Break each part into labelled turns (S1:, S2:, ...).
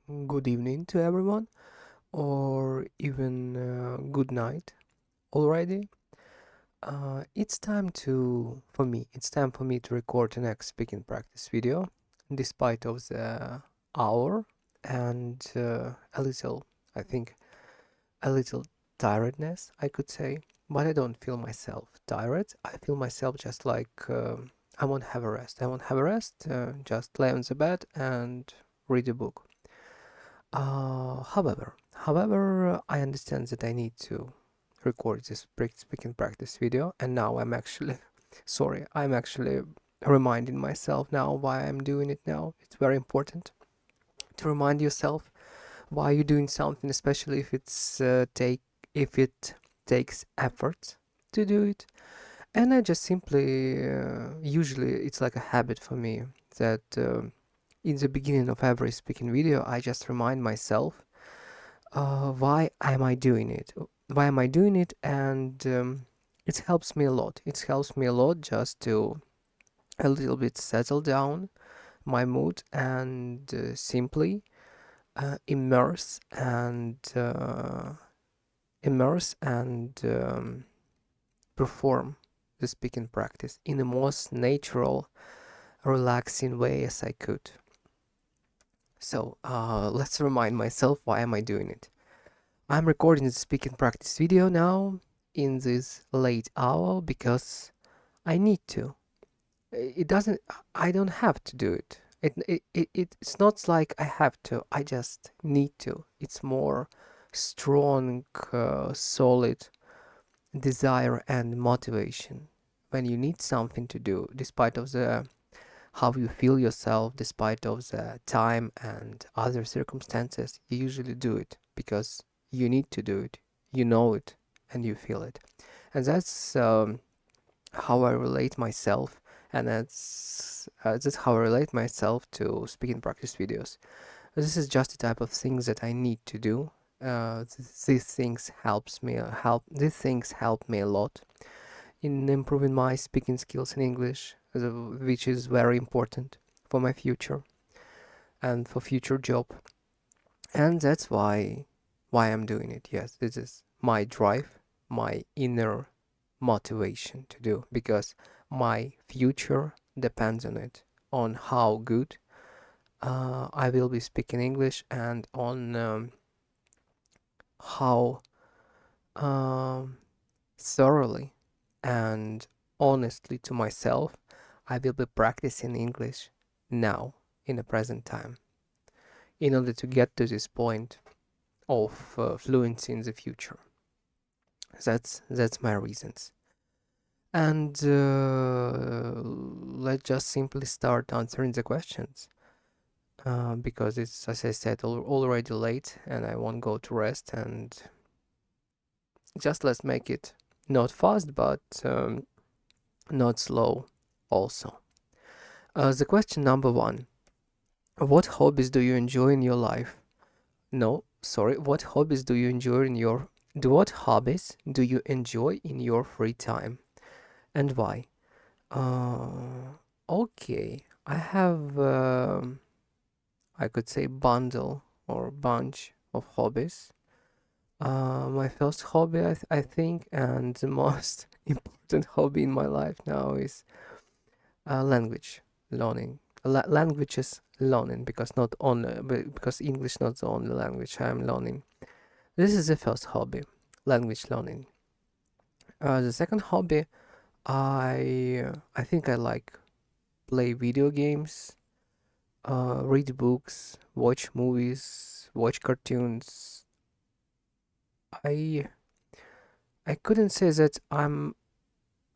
S1: good evening to everyone, or even good night already. It's time for me to record the next speaking practice video, despite of the hour and I think, a little tiredness, I could say. But I don't feel myself tired. I feel myself just like I want to have a rest. I want to have a rest, just lay on the bed and read a book. However, I understand that I need to record this speaking practice video, and now I'm actually, sorry, I'm actually reminding myself now why I'm doing it now. It's very important to remind yourself why you're doing something, especially if it takes effort to do it. And I just simply, usually it's like a habit for me that in the beginning of every speaking video, I just remind myself why am I doing it? Why am I doing it? And it helps me a lot. It helps me a lot just to a little bit settle down my mood and simply immerse and perform the speaking practice in the most natural, relaxing way as I could. So let's remind myself why am I doing it? I'm recording the speaking practice video now in this late hour because I need to. It doesn't, I don't have to do it. It's not like I have to, I just need to. It's more strong, solid desire and motivation. When you need something to do, despite of the how you feel yourself, despite of the time and other circumstances, you usually do it because you need to do it, you know it, and you feel it. And that's how I relate myself, and that's how I relate myself to speaking practice videos. This is just the type of things that I need to do. These things help me a lot in improving my speaking skills in English, which is very important for my future and for future job. And that's why I'm doing it. Yes, this is my drive, my inner motivation to do because my future depends on it, on how good I will be speaking English and on how um, thoroughly and honestly to myself I will be practicing English now in the present time in order to get to this point of fluency in the future. That's my reasons. And let's just simply start answering the questions because it's, as I said, already late and I won't go to rest. And just let's make it not fast, but not slow also. The question number one: what hobbies do you enjoy in your life? No, sorry. What hobbies do you enjoy in your what hobbies do you enjoy in your free time and why? Okay. I have I could say bundle or bunch of hobbies. My first hobby, I think, and the most important hobby in my life now is language learning. Languages learning because not only because English not the only language I'm learning. This is the first hobby, language learning. The second hobby, I think I like play video games, read books, watch movies, watch cartoons. I I couldn't say that I'm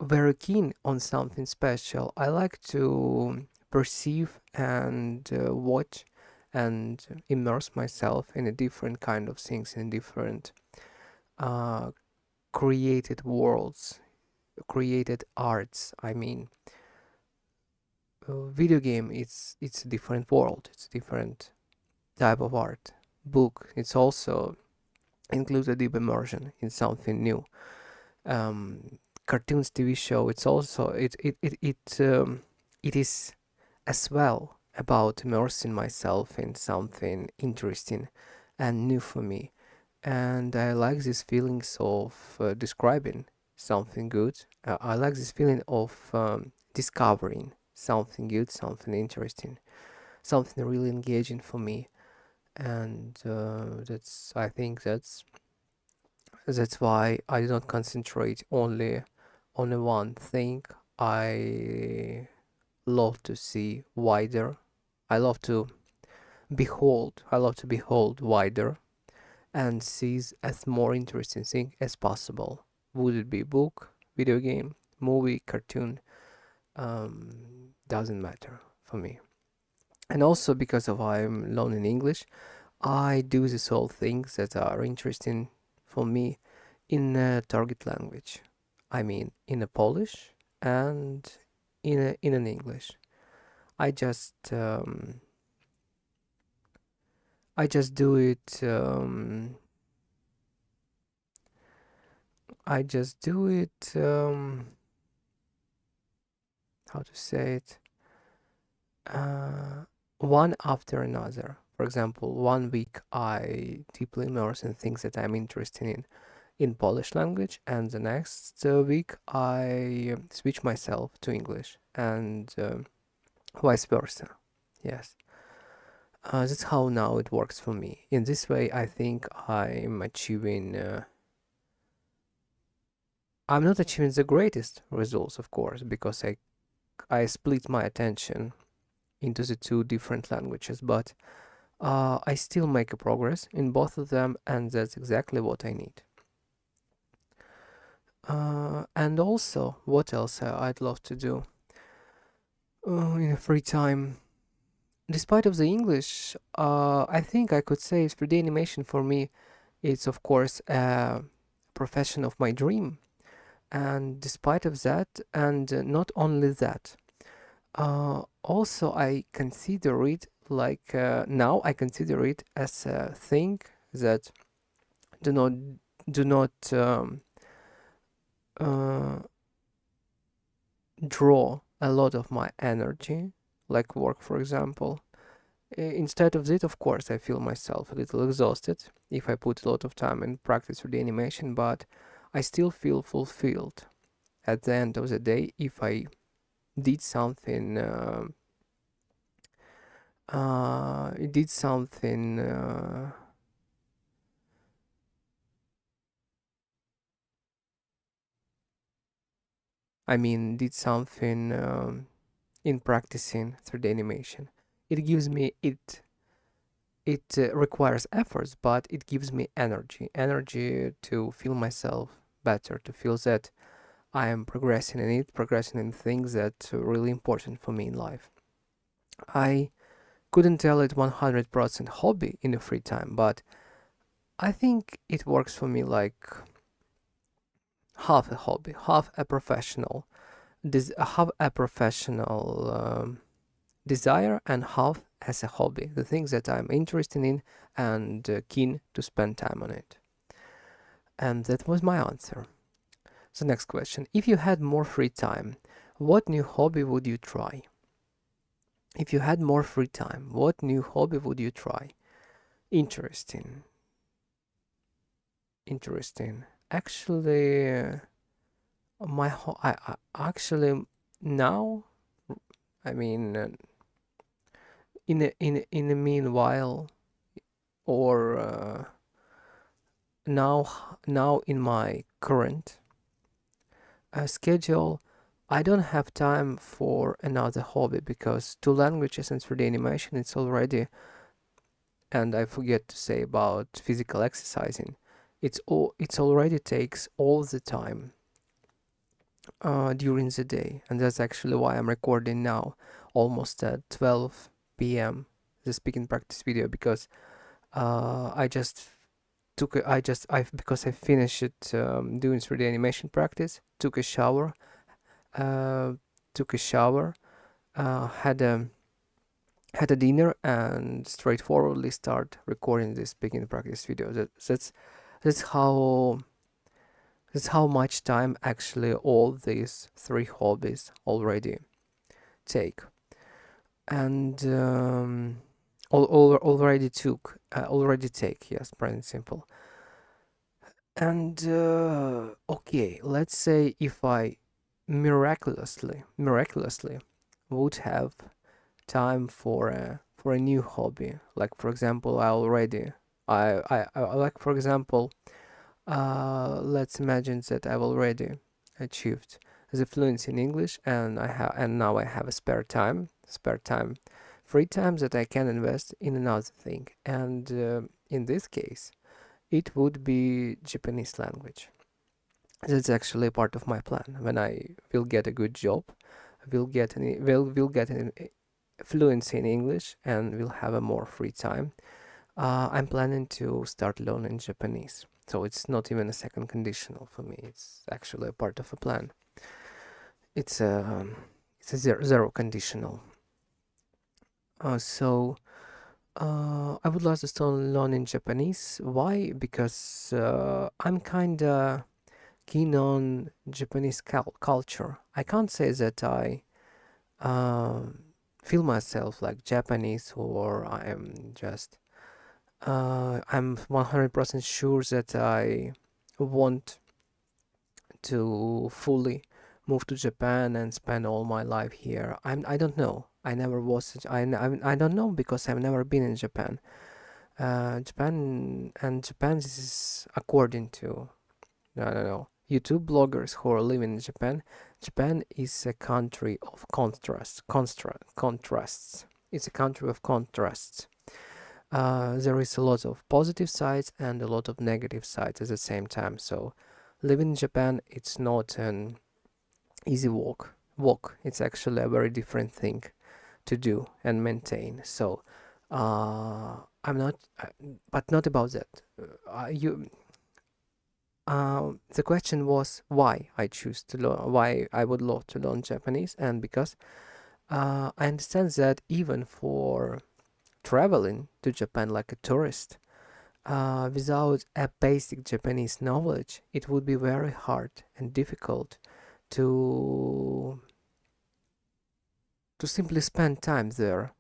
S1: very keen on something special. I like to perceive and watch and immerse myself in a different kind of things, in different uh, created worlds, created arts. I mean, video game it's a different world. It's a different type of art. Book it's also includes a deep immersion in something new. Cartoons, TV show. It is as well about immersing myself in something interesting and new for me. And I like these feelings of describing something good. I like this feeling of discovering something good, something interesting, something really engaging for me. And that's I think that's why I do not concentrate only on one thing. I love to see wider. I love to I love to behold wider and sees as more interesting thing as possible. Would it be book, video game, movie, cartoon? Doesn't matter for me. And also because of I'm learning English, I do these all things that are interesting for me in a target language. I mean, in a Polish and in an English. I just um, I just do it. I just do it. How to say it? Uh, one after another. For example, one week I deeply immerse in things that I'm interested in Polish language, and the next week I switch myself to English, and vice versa. Yes, that's how now it works for me. In this way, I think I'm achieving. I'm not achieving the greatest results, of course, because I split my attention into the two different languages, but I still make a progress in both of them, and that's exactly what I need. And also, what else I'd love to do in a free time? Despite of the English, I think I could say 3D animation for me is of course a profession of my dream. And despite of that, and not only that, also I consider it like now I consider it as a thing that do not do not uh, draw a lot of my energy, like work, for example. Instead of it, of course, I feel myself a little exhausted if I put a lot of time in practice for the animation, but I still feel fulfilled at the end of the day if I did something. It did something. I mean, did something in practicing through the animation. It gives me it. It requires efforts, but it gives me energy to feel myself better, to feel that I am progressing in it, progressing in things that are really important for me in life. I couldn't tell it 100% hobby in the free time, but I think it works for me like half a hobby, half a professional, half a professional desire and half as a hobby, the things that I'm interested in and keen to spend time on it. And that was my answer. So next question. If you had more free time, what new hobby would you try? If you had more free time, what new hobby would you try? Interesting. Interesting. Actually, I actually now, I mean, in the meanwhile, or now in my current schedule, I don't have time for another hobby because two languages and 3D animation it's already, and I forget to say about physical exercising. It's already takes all the time during the day, and that's actually why I'm recording now, almost at 12 p.m. the speaking practice video because I just because I finished it doing 3D animation practice, took a shower, uh, took a shower, had a dinner, and straightforwardly start recording this beginning practice video. That's how that's how much time actually all these three hobbies already take. and already take, yes, present simple. And okay, let's say if I miraculously would have time for a new hobby, like for example, I like for example, let's imagine that I've already achieved the fluency in English, and now I have a free time that I can invest in another thing. And in this case, it would be Japanese language. That's actually a part of my plan. When I will get a good job, will get an fluency in English, and will have a more free time. I'm planning to start learning Japanese. So it's not even a second conditional for me. It's actually a part of a plan. It's a zero conditional. I would like to start learning Japanese. Why? Because I'm kinda keen on Japanese culture. I can't say that I feel myself like Japanese, or I'm 100% sure that I want to fully move to Japan and spend all my life here. I don't know. I never was. I don't know because I've never been in Japan. Japan is according to, I don't know, YouTube bloggers who are living in Japan. Japan is a country of contrasts. It's a country of contrasts. There is a lot of positive sides and a lot of negative sides at the same time. So, living in Japan, it's not an easy walk. It's actually a very different thing to do and maintain. So, I'm not, but not about that. You The question was why I choose to learn, why I would love to learn Japanese, and because I understand that even for traveling to Japan like a tourist, without a basic Japanese knowledge, it would be very hard and difficult to simply spend time there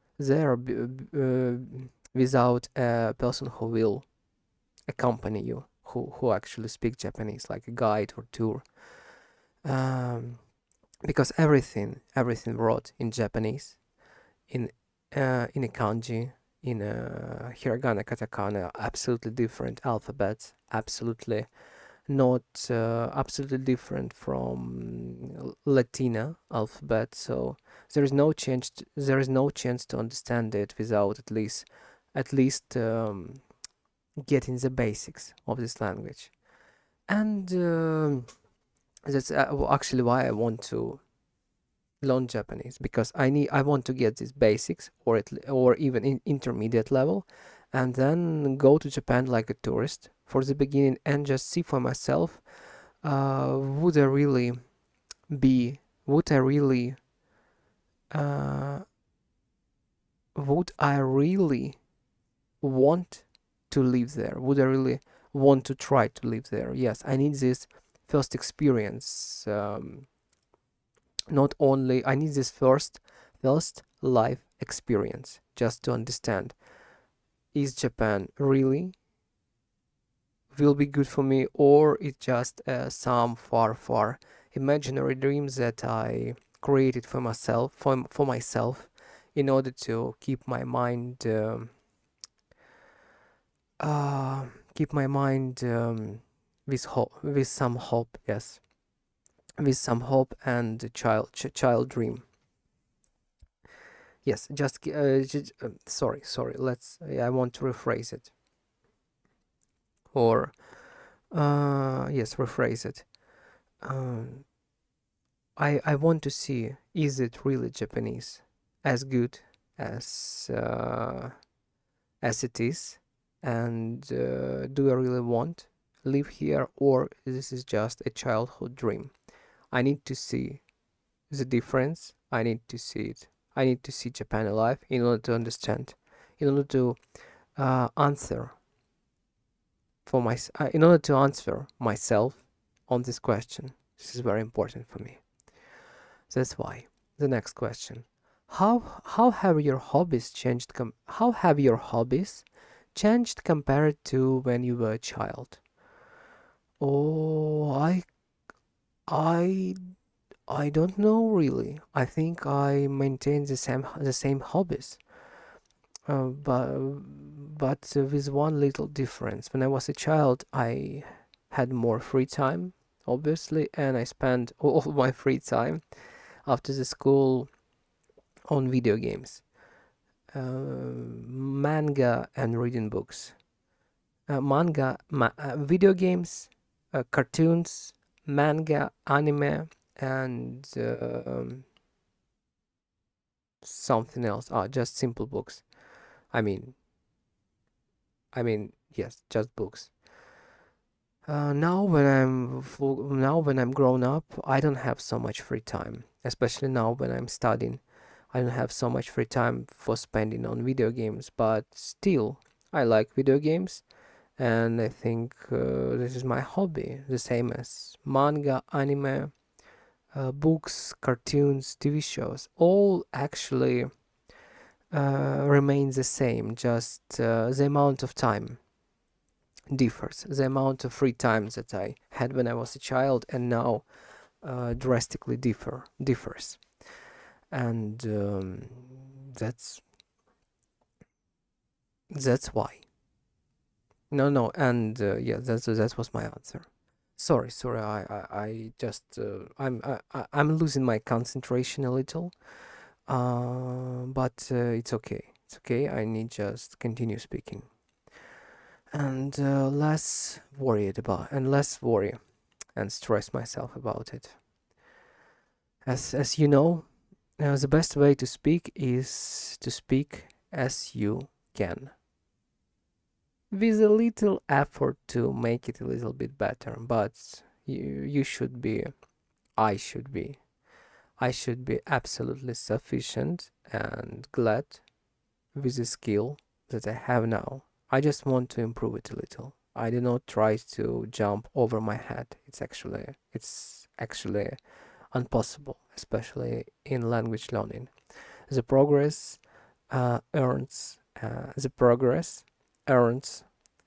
S1: without a person who will accompany you, who actually speak Japanese, like a guide or tour. Um, because everything wrote in Japanese, in in a kanji, in a hiragana, katakana, absolutely different alphabets, absolutely not absolutely different from Latina alphabet. So there is no chance to understand it without at least getting the basics of this language. And that's actually why I want to learn Japanese, because I want to get these basics, or even in intermediate level, and then go to Japan like a tourist for the beginning and just see for myself. Would I really be? Would I really? Uh, would I really want to live there? Would I really want to try to live there? Yes, I need this first experience. Not only I need this first life experience just to understand, is Japan really will be good for me, or it's just some far imaginary dreams that I created for myself in order to uh, keep my mind with some hope, yes, with some hope and child dream. Yes, sorry. I want to rephrase it, or yes, rephrase it. Um, I want to see, is it really Japanese, as good as uh, as it is, and do I really want live here, or this is just a childhood dream? I need to see the difference. I need to see it. I need to see Japan alive in order to understand, in order to answer in order to answer myself on this question. This is very important for me. That's why. The next question. How have your hobbies changed? How have your hobbies changed compared to when you were a child? Oh, I I don't know really. I think I maintain the same hobbies, but with one little difference. When I was a child, I had more free time, obviously, and I spent all my free time after the school on video games, manga, and reading books. Video games, cartoons, manga, anime, and something else. Just simple books. I mean, yes, just books. Now when I'm grown up, I don't have so much free time, especially now when I'm studying. I don't have so much free time for spending on video games, but still, I like video games, and I think this is my hobby, the same as manga, anime, books, cartoons, TV shows. All actually remain the same, just the amount of time differs. The amount of free time that I had when I was a child and now drastically differs, and that's that's why. No, no, and yeah, that was my answer. Sorry, I just I'm losing my concentration a little, but it's okay. It's okay. I need just continue speaking and less worry and stress myself about it. As you know, the best way to speak is to speak as you can, with a little effort to make it a little bit better. But you should be, I should be, I should be absolutely sufficient and glad with the skill that I have now. I just want to improve it a little. I do not try to jump over my head. It's actually impossible, especially in language learning. The progress the progress earns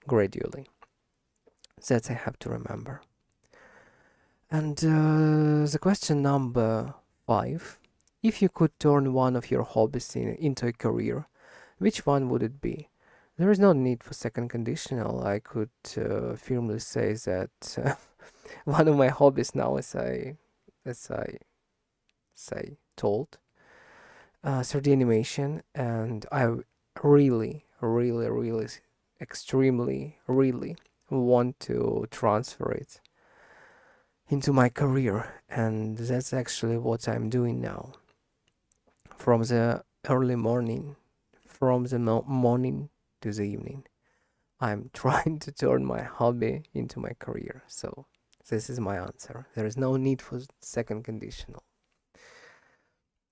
S1: gradually. That I have to remember. And the question number 5: if you could turn one of your hobbies into a career, which one would it be? There is no need for second conditional. I could firmly say that one of my hobbies now, as I say, told, 3D animation, and I really, really, really, extremely, really want to transfer it into my career, and that's actually what I'm doing now. From the early morning, from the morning to the evening, I'm trying to turn my hobby into my career. So this is my answer. There is no need for second conditional.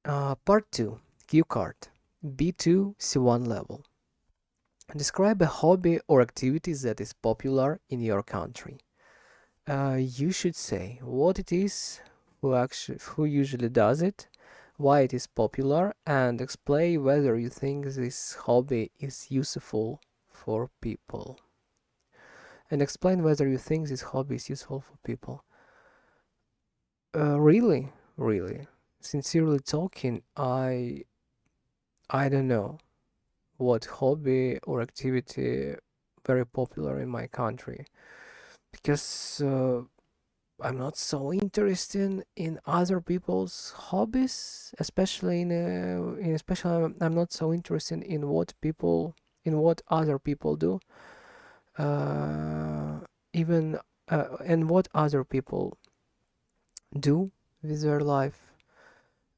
S1: Part 2: Cue card. B2 C1 level. Describe a hobby or activity that is popular in your country. You should say what it is, who usually does it, why it is popular, and explain whether you think this hobby is useful for people. And explain whether you think this hobby is useful for people. Really, really, sincerely talking, I don't know what hobby or activity very popular in my country, because I'm not so interested in other people's hobbies, especially I'm not so interested in what other people do, uh, even and what other people do with their life,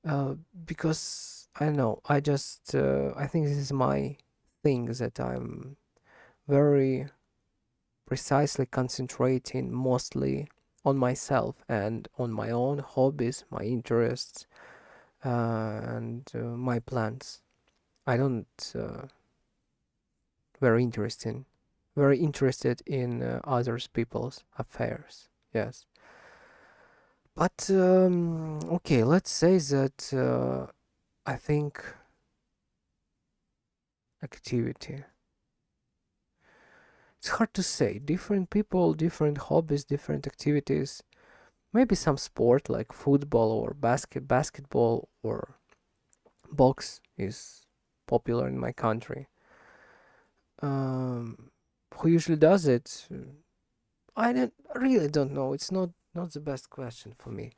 S1: uh, because I don't know. I think this is my thing that I'm very precisely concentrating mostly on myself and on my own hobbies, my interests, and my plans. I don't very interesting, very interested in others people's affairs. Yes, but okay, let's say that I think activity. It's hard to say. Different people, different hobbies, different activities. Maybe some sport like football or basketball or box is popular in my country. Um, who usually does it? I really don't know. It's not the best question for me.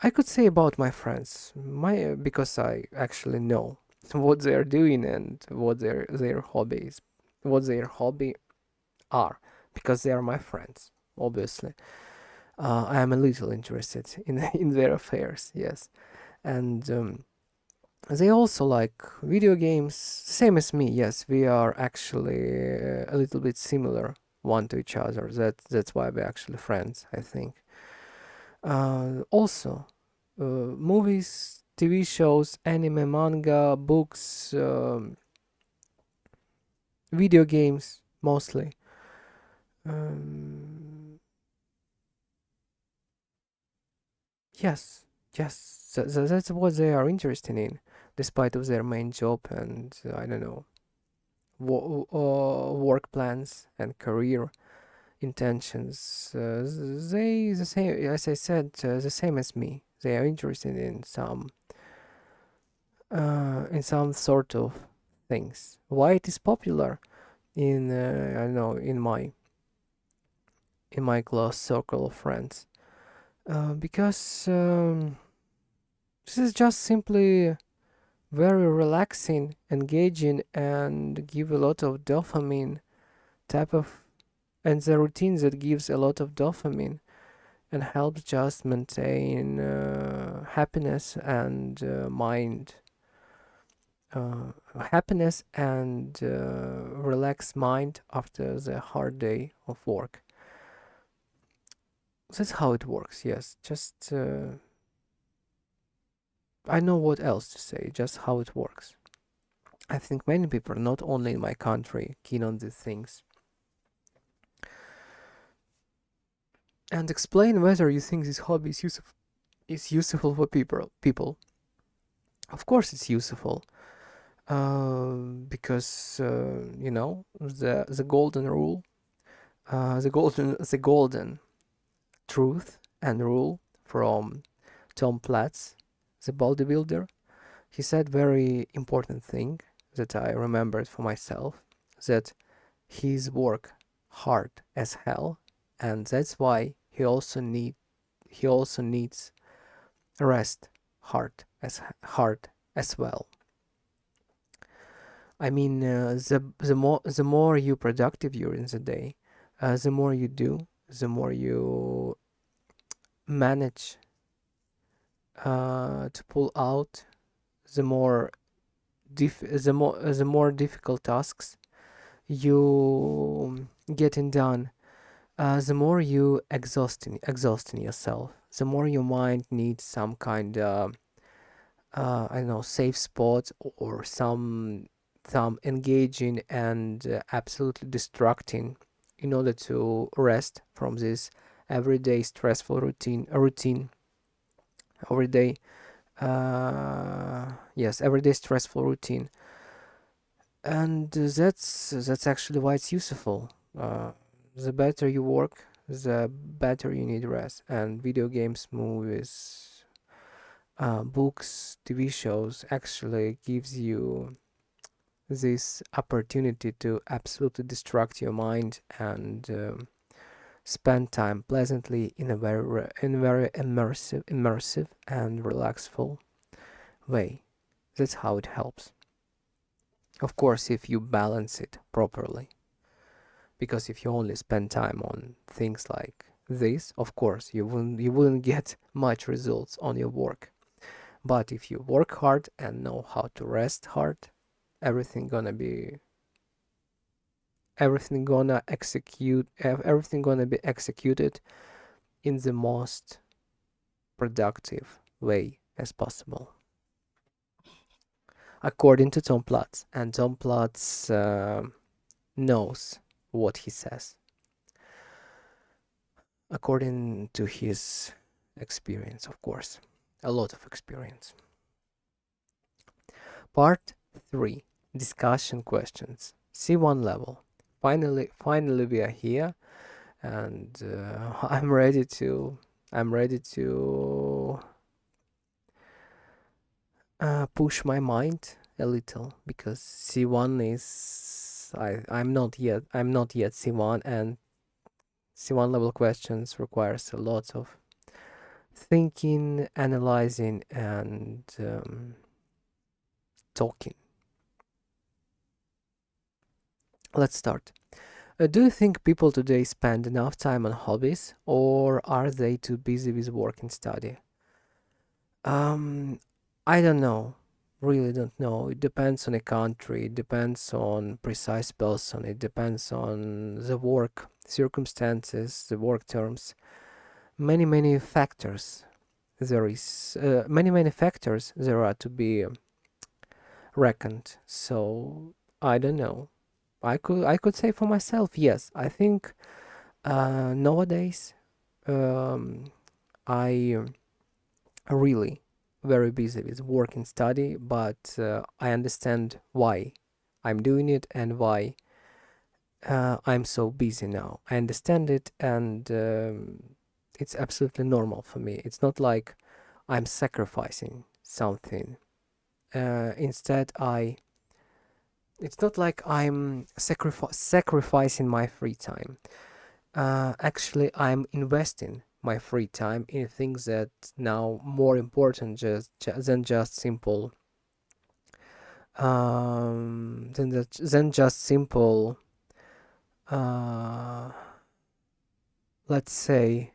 S1: I could say about my friends, my because I actually know what they are doing and what their hobbies, what their hobby are, because they are my friends. Obviously, I am a little interested in in their affairs. Yes, and they also like video games, same as me. Yes, we are actually a little bit similar one to each other. That's why we're actually friends, I think. Also, movies, TV shows, anime, manga, books, video games, mostly. Um, yes, yes, that's what they are interested in, despite of their main job and I don't know, work plans and career intentions. They the same as I said, the same as me. They are interested in some sort of things. Why it is popular in I don't know in my close circle of friends? Because this is just simply very relaxing, engaging, and give a lot of dopamine type of, and the routine that gives a lot of dopamine and helps just maintain uh, happiness and relaxed mind after the hard day of work. That's how it works. Yes, just I know what else to say. Just how it works. I think many people, not only in my country, keen on these things. And explain whether you think this hobby is useful for people. People, of course, it's useful. Because you know the golden rule, the golden truth and rule from Tom Platz, the bodybuilder. He said very important thing that I remembered for myself, that he's work hard as hell, and that's why he also needs rest hard as well. I mean, the more you productive during the day, the more you do, the more you manage to pull out, the more the more difficult tasks you getting done, the more you exhausting yourself, the more your mind needs some kind of I don't know, safe spot or some engaging and absolutely distracting in order to rest from this everyday stressful routine everyday yes, everyday stressful routine. And that's actually why it's useful. The better you work, the better you need rest. And video games, movies, books, TV shows actually gives you this opportunity to absolutely distract your mind and spend time pleasantly in a very immersive and relaxful way. That's how it helps. Of course, if you balance it properly. Because if you only spend time on things like this, of course, you wouldn't get much results on your work. But if you work hard and know how to rest hard, everything gonna be everything gonna be executed in the most productive way as possible, according to Tom Platz. And Tom Platz knows what he says, according to his experience, of course, a lot of experience. Part 3, discussion questions. C1 level. Finally we are here, and I'm ready to push my mind a little, because C1 is I'm not yet C1, and C1 level questions requires a lot of thinking, analyzing, and talking. Let's start. Do you think people today spend enough time on hobbies, or are they too busy with work and study? Um, I don't know. Really don't know. It depends on a country, it depends on precise person, it depends on the work circumstances, the work terms. Many factors. Many factors there are to be reckoned. So I don't know. I could say for myself, yes. I think nowadays um, I really very busy with work and study, but I understand why I'm doing it and why I'm so busy now. I understand it, and it's absolutely normal for me. It's not like I'm sacrificing something. Instead, it's not like I'm sacrificing my free time. Actually, I'm investing my free time in things that now more important than just simple than just simple uh, let's say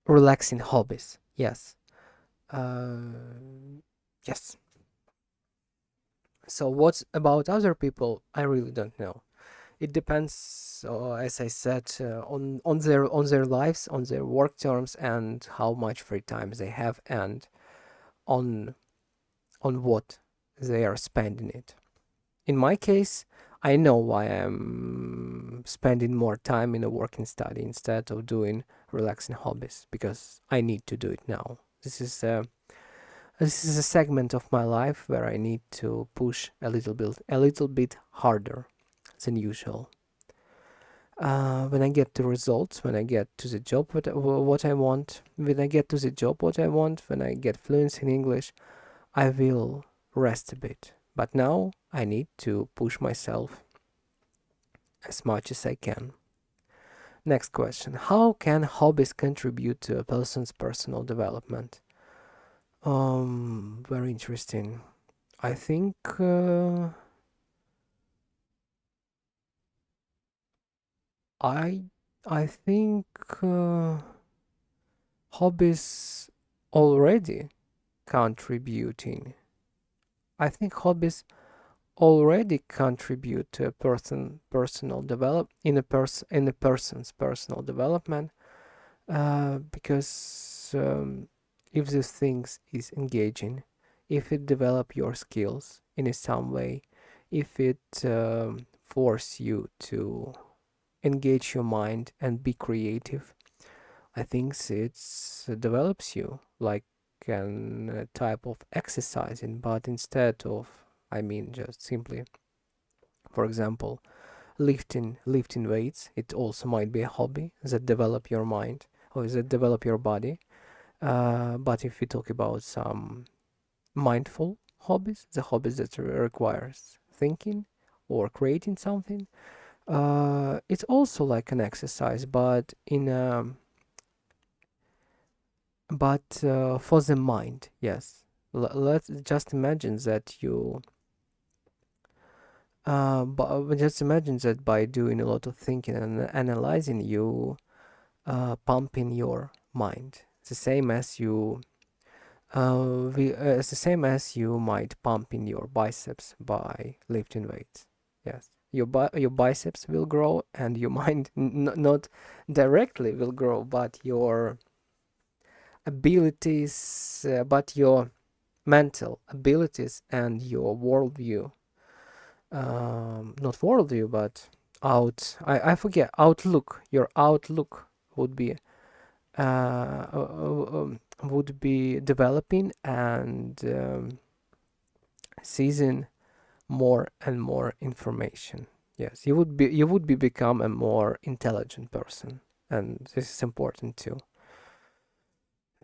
S1: relaxing hobbies. Yes. Yes. So what's about other people? I really don't know. It depends, as I said, on their lives, on their work terms, and how much free time they have, and on on what they are spending it. In my case, I know why I'm spending more time in a work and study instead of doing relaxing hobbies, because I need to do it now. This is a segment of my life where I need to push a little bit harder than usual. When I get the results, when I get to the job what I want, when I get to the job what I want, when I get fluency in English, I will rest a bit. But now I need to push myself as much as I can. Next question. How can hobbies contribute to a person's personal development? Very interesting. I think I I think hobbies already contributing. I think hobbies already contribute to a person's personal development, because if this things is engaging, if it develop your skills in some way, if it force you to engage your mind and be creative, I think it's develops you like an type of exercising, but instead of, I mean, just simply, for example, lifting weights, it also might be a hobby that develop your mind or that develop your body. But if we talk about some mindful hobbies, the hobbies that requires thinking or creating something, it's also like an exercise, but for the mind. Yes. Let's just imagine that but just imagine that by doing a lot of thinking and analyzing, you pumping your mind, the same as it's the same as you might pump in your biceps by lifting weights. Yes, your biceps will grow, and your mind not directly will grow, but your abilities, but your mental abilities and your worldview, not worldview, but I forget, outlook. Your outlook would be would be developing and seizing more and more information. Yes, you would be become a more intelligent person, and this is important too.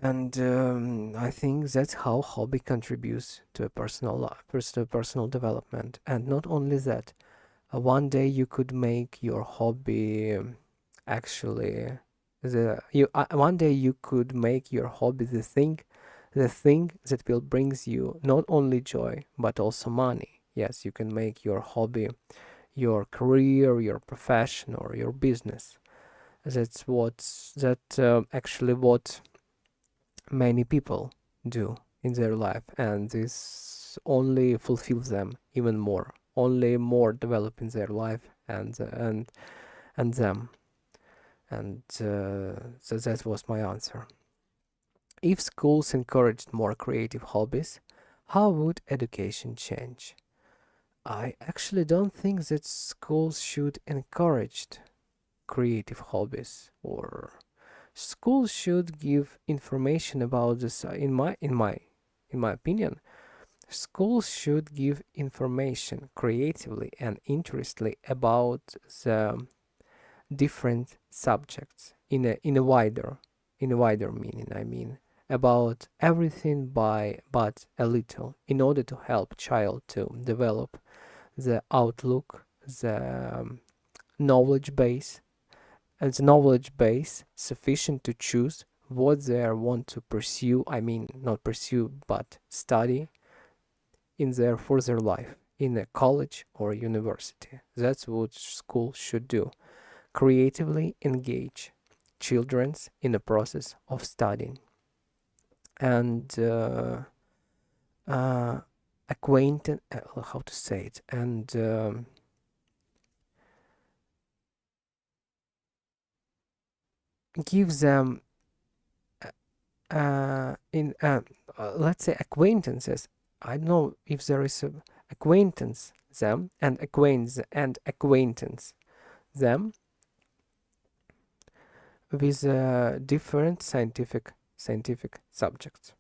S1: And I think that's how hobby contributes to a personal life, personal development. And not only that, one day you could make your hobby actually one day you could make your hobby the thing that will brings you not only joy but also money. Yes, you can make your hobby your career, your profession, or your business. That actually what many people do in their life, and this only fulfills them even more, only more developing their life and them. And so that was my answer. If schools encouraged more creative hobbies, how would education change? I actually don't think that schools should encourage creative hobbies, or schools should give information about this. In my opinion, schools should give information creatively and interestedly about the different subjects in a wider meaning. I mean, about everything by but a little, in order to help child to develop the outlook, the knowledge base, and the knowledge base sufficient to choose what they want to pursue. I mean, not pursue, but study in their further life, in a college or university. That's what school should do. Creatively engage children in the process of studying and uh, acquainted, how to say it, and give them in let's say acquaintances. I don't know if there is a acquaintance them and acquaintance them with different scientific subjects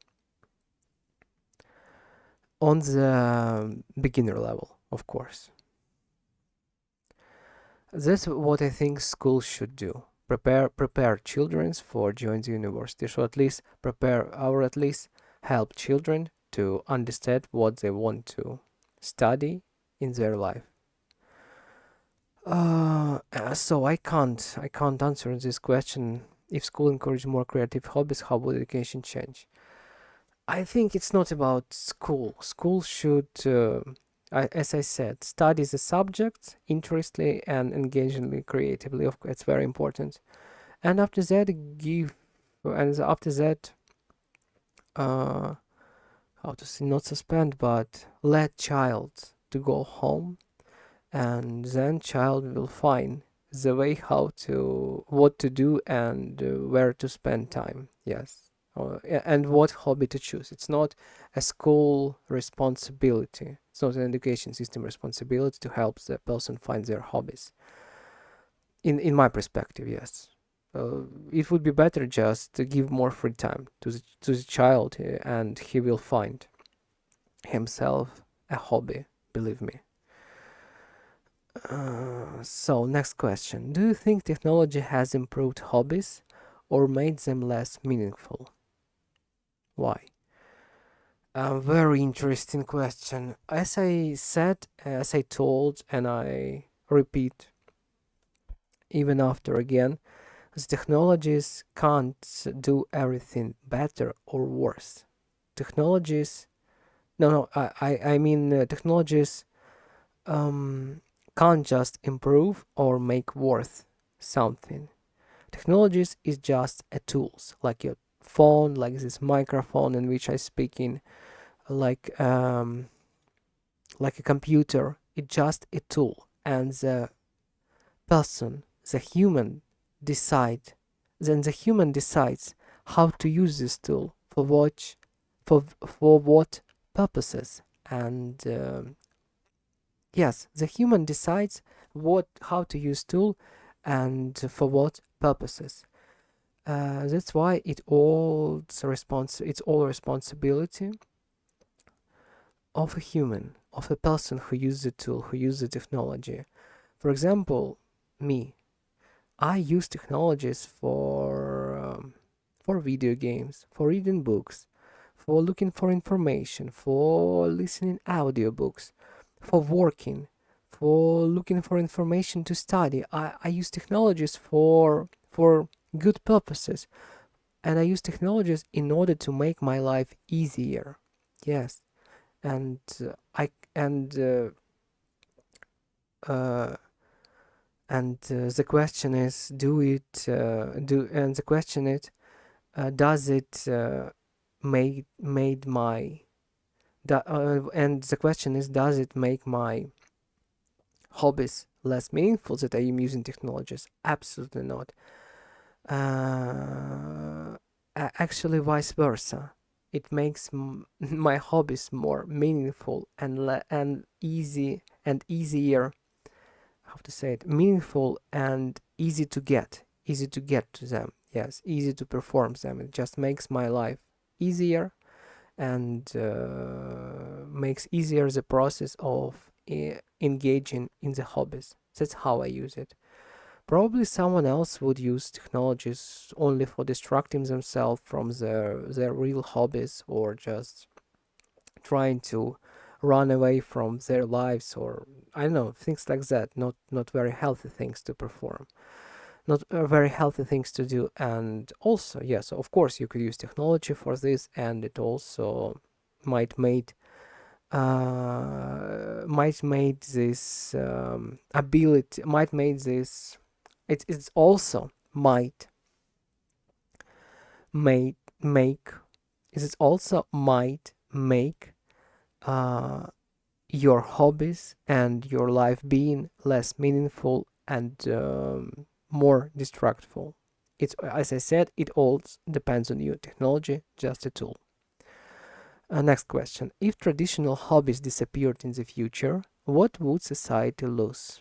S1: on the beginner level, of course. That's what I think schools should do. Prepare children for joining the university, so at least prepare or at least help children to understand what they want to study in their life. So I can't answer this question. If school encourage more creative hobbies, how would education change? I think it's not about school. School should, as I said, study the subject interestedly and engagingly, creatively. Of course, it's very important. And after that, uh, how to say, not suspend, but let child to go home, and then child will find the way how to what to do and where to spend time. Yes. And what hobby to choose. It's not a school responsibility. It's not an education system responsibility to help the person find their hobbies. In my perspective, yes. It would be better just to give more free time to the child, and he will find himself a hobby. Believe me. So, next question. Do you think technology has improved hobbies or made them less meaningful? Why? A very interesting question. As I said, as I told, and I repeat even after again, the technologies can't do everything better or worse. Technologies, no, no, I mean, technologies um, can't just improve or make worth something. Technologies is just a tools, like your phone, like this microphone in which I speak in, like um, like a computer. It's just a tool, and the person, the human, decide. Then the human decides how to use this tool for what purposes, and yes, the human decides what how to use tool and for what purposes. That's why it's all responsibility of a human, of a person who uses the tool, who uses the technology. For example, me, I use technologies for video games, for reading books, for looking for information, for listening audiobooks, for working, for looking for information to study. I use technologies for good purposes, and I use technologies in order to make my life easier. Yes, and I uh, the question is, do it do and the question is, does it made my and the question is, does it make my hobbies less meaningful that I am using technologies? Absolutely not. Actually, vice versa. It makes my hobbies more meaningful and easier. How to say it? Meaningful and easy to get to them. Yes, easy to perform them. It just makes my life easier and makes easier the process of engaging in the hobbies. That's how I use it. Probably someone else would use technologies only for distracting themselves from their real hobbies, or just trying to run away from their lives, or I don't know, things like that. Not very healthy things to perform, not very healthy things to do. And also, yes, of course, you could use technology for this, and it also might made might made this ability might made this it's also might made make is it also might make uh, your hobbies and your life being less meaningful and more distractful. It's, as I said, it all depends on you. Technology, just a tool. Next question. If traditional hobbies disappeared in the future, what would society lose?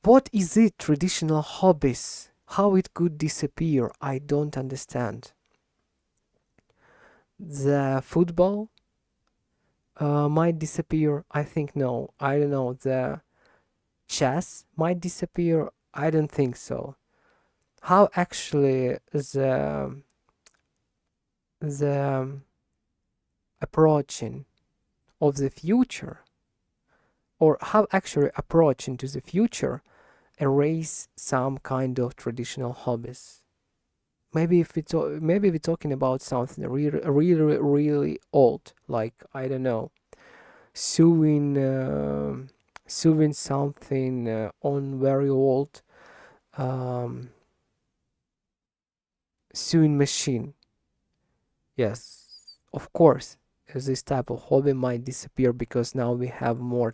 S1: What is it, traditional hobbies? How it could disappear? I don't understand. The football might disappear. I think no. I don't know. The chess might disappear. I don't think so. How actually the approaching of the future, or how actually approaching to the future, erase some kind of traditional hobbies? Maybe if maybe we're talking about something really old, like I don't know, sewing sewing something on very old um, sewing machine. Yes, of course, this type of hobby might disappear because now we have more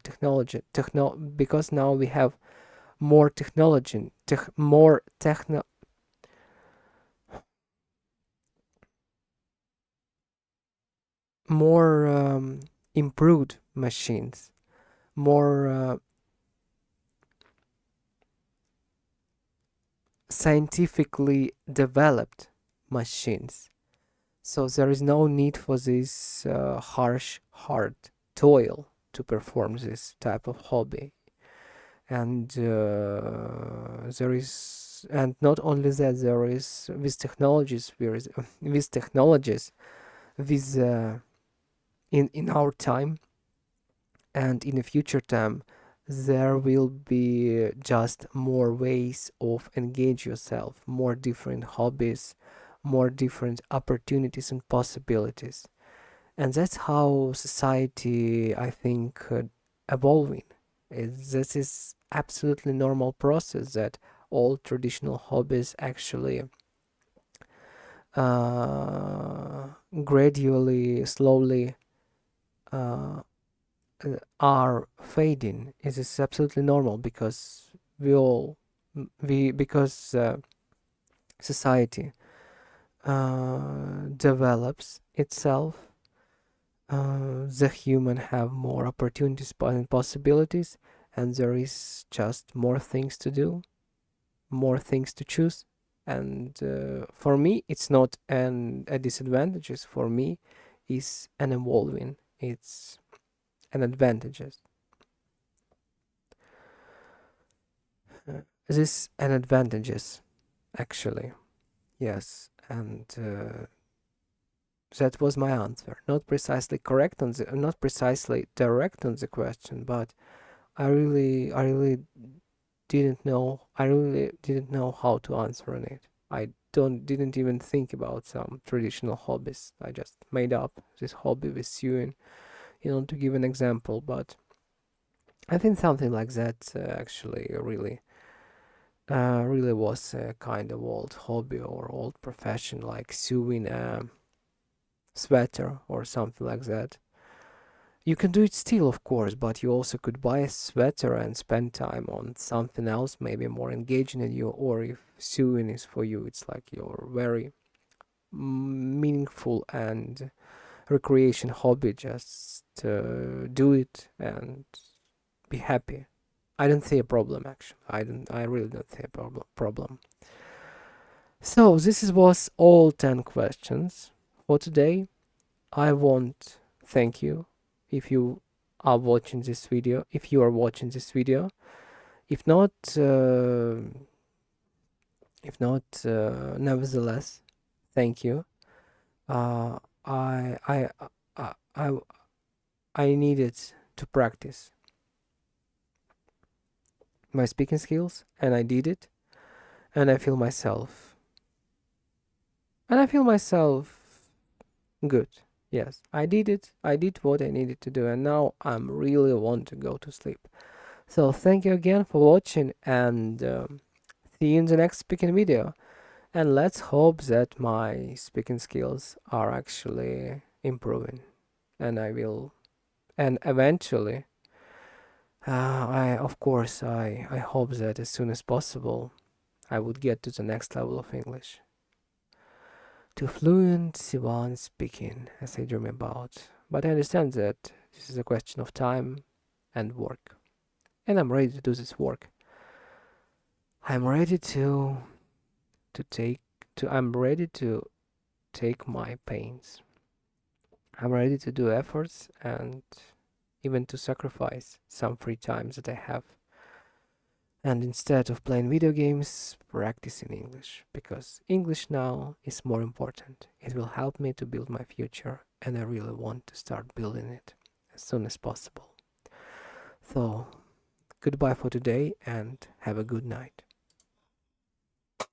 S1: because now we have more technology, more improved machines, more scientifically developed machines. So there is no need for this harsh, hard toil to perform this type of hobby. And and not only that, there is with technologies, with in our time and in the future time, there will be just more ways of engage yourself, more different hobbies, more different opportunities and possibilities. And that's how society, I think, evolving. This is absolutely normal process that all traditional hobbies actually uh, gradually, slowly uh, are fading. It is absolutely normal because we all we because society develops itself. The human have more opportunities and possibilities, and there is just more things to do, more things to choose. And for me, it's not a disadvantages. For me, is an evolving. It's an advantages. This an advantages actually. Yes, and that was my answer. Not precisely correct on the, not precisely direct on the question, but I really I really didn't know how to answer on it. I didn't even think about some traditional hobbies. I just made up this hobby with sewing, to give an example. But I think something like that actually really was a kind of old hobby or old profession, like sewing a sweater or something like that. You can do it still, of course, but you also could buy a sweater and spend time on something else, maybe more engaging in you, or if sewing is for you, it's like your very meaningful and recreation hobby. Just do it and be happy. I don't see a problem actually. I really don't see a problem. So this was all 10 questions for today. I want thank you if you are watching this video. If you are watching this video, if not, nevertheless, thank you. Uh, I I I I I needed to practice my speaking skills, and I did it, and I feel myself, and I feel myself good. Yes, I did it. I did what I needed to do, and now I'm really want to go to sleep. So thank you again for watching, and see you in the next speaking video. And let's hope that my speaking skills are actually improving, and and eventually, I of course I hope that as soon as possible I would get to the next level of English, to fluent C1 speaking as I dream about. But I understand that this is a question of time and work, and I'm ready to do this work. I'm ready to take I'm ready to take my pains. I'm ready to do efforts and even to sacrifice some free time that I have. And instead of playing video games, practicing English. Because English now is more important. It will help me to build my future, and I really want to start building it as soon as possible. So, goodbye for today and have a good night.